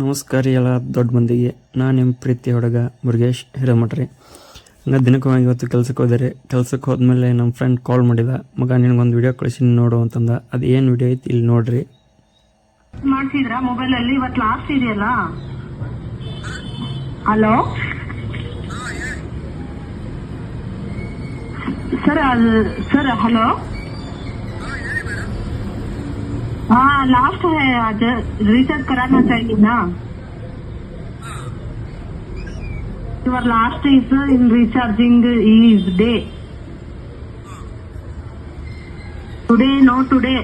ನಮಸ್ಕಾರ ರೀ ಎಲ್ಲ ದೊಡ್ಡ ಮಂದಿಗೆ. ನಾನು ನಿಮ್ಮ ಪ್ರೀತಿ ಹುಡುಗ ಮುರುಗೇಶ್ ಹಿರೇಮಠ್ರಿ. ಹಂಗೆ ದಿನಕ್ಕೆ ಇವತ್ತು ಕೆಲ್ಸಕ್ಕೆ ಹೋದರೆ ಕೆಲ್ಸಕ್ಕೆ ಹೋದ್ಮೇಲೆ ನಮ್ಮ ಫ್ರೆಂಡ್ ಕಾಲ್ ಮಾಡಿದ, ಮಗ ನಿನಗೊಂದು ವಿಡಿಯೋ ಕಳಿಸಿ ನೋಡು ಅಂತಂದ. ಅದು ಏನು ವಿಡಿಯೋ ಐತಿ ಇಲ್ಲಿ ನೋಡ್ರಿ. ಮಾಡ್ತಿದ್ರಾ ಮೊಬೈಲಲ್ಲಿ ಇವತ್ತು ಲಾಸ್ಟ್ ಇದೆಯಲ್ಲ. Hello sir hello. हाँ लास्ट है आज, रिचार्ज कराना चाहिए ना. Your last is in recharging is day. Today no today.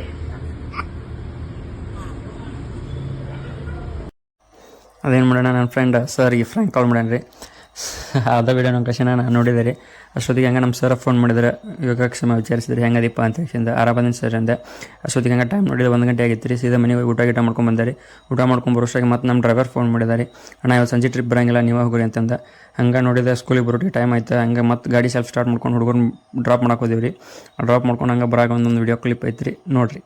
ಅದೇನು ಮಾಡೋಣ, ನನ್ನ ಫ್ರೆಂಡ್ ಸರ್ ಈ ಫ್ರೆಂಡ್ ಕಾಲ್ ಮಾಡ್ಯಾನ ರೀ. ಅದ ವಿಡಿಯೋ ನಮ್ಮ ಕಷ್ಟ ನಾನು ನೋಡಿದೆ ರೀ. ಅಷ್ಟೊತ್ತಿಗೆ ಹಂಗೆ ನಮ್ಮ ಸರ್ ಫೋನ್ ಮಾಡಿದ್ರೆ ಯೋಗಕ್ಷೇಮ ವಿಚಾರಿಸಿದ್ರಿ, ಹೆಂಗದಿಪ್ಪ ಅಂತ ಹೇಳಿಂದ ಆರಾಮದಿನ ಸರ್ ಅಂದೆ. ಅಷ್ಟೊತ್ತಿಗೆ ಹಂಗೆ ಟೈಮ್ ನೋಡಿದ್ರೆ 1 ಗಂಟೆ ಆಗಿತ್ತು ರೀ. ಸೀದಾ ಮನೆಗೆ ಊಟ ಮಾಡ್ಕೊಂಡು ಬಂದಾರೆ. ಊಟ ಮಾಡ್ಕೊಂಡು ಬರೋಷ್ಟಾಗಿ ಮತ್ತು ನಮ್ಮ ಡ್ರೈವರ್ ಫೋನ್ ಮಾಡಿದಾರೆ, ಅಣ್ಣ ಇವತ್ತು ಸಂಜೆ ಟ್ರಿಪ್ ಬರೋಂಗಿಲ್ಲ, ನೀವು ಹೋಗ್ರಿ ಅಂತಂದ. ಹಂಗೆ ನೋಡಿದ್ರೆ ಸ್ಕೂಲಿಗೆ ಬರೋಟಿಗೆ ಟೈಮ್ ಆಯ್ತು. ಹಂಗೆ ಮತ್ತು ಗಾಡಿ ಸೆಲ್ಫ್ ಸ್ಟಾರ್ಟ್ ಮಾಡ್ಕೊಂಡು ಹುಡುಗರು ಡ್ರಾಪ್ ಮಾಡಕ್ಕೆ ಹೋದಿವಿ ರೀ. ಡ್ರಾಪ್ ಮಾಡ್ಕೊಂಡು ಹಂಗೆ ಬರಾಗ ಒಂದೊಂದು ವಿಡಿಯೋ ಕ್ಲಿಪ್ ಐತ್ರಿ, ನೋಡಿರಿ.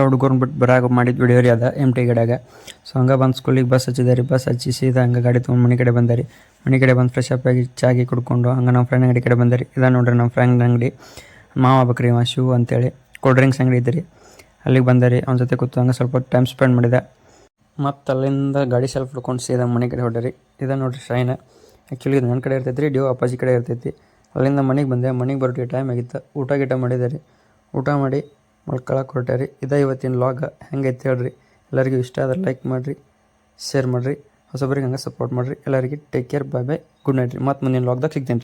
ಹುಡುಗರ್ನ ಬಿಟ್ಟು ಬರಾಗ ಮಾಡಿದ ವಿಡಿಯೋ ರೀ ಅದ MT ಗಡ್ಯಾಗ. ಸೊ ಹಂಗೆ ಬಂದು ಸ್ಕೂಲಿಗೆ ಬಸ್ ಹಚ್ಚಿದೆ ರೀ. ಬಸ್ ಹಚ್ಚಿ ಸೀದಾ ಹಂಗೆ ಗಾಡಿ ತೊಗೊಂಡು ಮನೆ ಕಡೆ ಬಂದಾರಿ. ಮನೆ ಕಡೆ ಬಂದು ಫ್ರೆಶ್ ಅಪ್ ಆಗಿ ಚಾಗಿ ಕುಡ್ಕೊಂಡು ಹಂಗೆ ನಮ್ಮ ಫ್ರೆಂಡ್ ಅಂಗಡಿ ಕಡೆ ಬಂದಾರಿ. ಇದ ನೋಡ್ರಿ ನಮ್ಮ ಫ್ರೆಂಡ್ ಅಂಗಡಿ, ಮಾವ ಬೇಕ್ರಿ ಅವ ಶೂ ಅಂತೇಳಿ ಕೋಲ್ಡ್ ಡ್ರಿಂಕ್ಸ್ ಅಂಗಡಿ ಇದ್ರಿ. ಅಲ್ಲಿಗೆ ಬಂದಾರಿ. ಅವ್ನ ಜೊತೆ ಕೂತು ಹಂಗೆ ಸ್ವಲ್ಪ ಟೈಮ್ ಸ್ಪೆಂಡ್ ಮಾಡಿದೆ. ಮತ್ತು ಅಲ್ಲಿಂದ ಗಾಡಿ ಸೆಲ್ಫ್ ಹಿಡ್ಕೊಂಡು ಸೀದಾ ಮನೆ ಕಡೆ ಹೊಡ್ರಿ. ಇದ ನೋಡ್ರಿ ಶೈನ್. ಆ್ಯಕ್ಚುಲಿ ಇದು ನನ್ನ ಕಡೆ ಇರ್ತೈತಿ ರೀ, ಡ್ಯೂ ಅಪ್ಪಾಜಿ ಕಡೆ ಇರ್ತೈತಿ. ಅಲ್ಲಿಂದ ಮನೆಗೆ ಬಂದೆ. ಮನೆಗೆ ಬರೋಟಿಗೆ ಟೈಮ್ ಆಗಿತ್ತು. ಊಟ ಮಾಡಿದೆ ರೀ. ಊಟ ಮಾಡಿ ಮಲ್ಕೊಳಕ್ಕೆ ಹೊರಟೆ ರೀ. ಇದೇ ಇವತ್ತಿನ ಲಾಗ್. ಹೆಂಗೈತೆ ಹೇಳ್ರಿ. ಎಲ್ಲರಿಗೂ ಇಷ್ಟ ಆದ್ರೆ ಲೈಕ್ ಮಾಡಿರಿ, ಶೇರ್ ಮಾಡಿರಿ, ಹೊಸಬರಿಗೆ ಹಂಗೆ ಸಪೋರ್ಟ್ ಮಾಡಿರಿ. ಎಲ್ಲರಿಗೆ ಟೇಕ್ ಕೇರ್, ಬಾಯ್ ಬಾಯ್, ಗುಡ್ ನೈಟ್ ರೀ. ಮತ್ತು ಮುಂದಿನ ಲಾಗ್ದಾಗ ಸಿಗ್ತೀನಿ.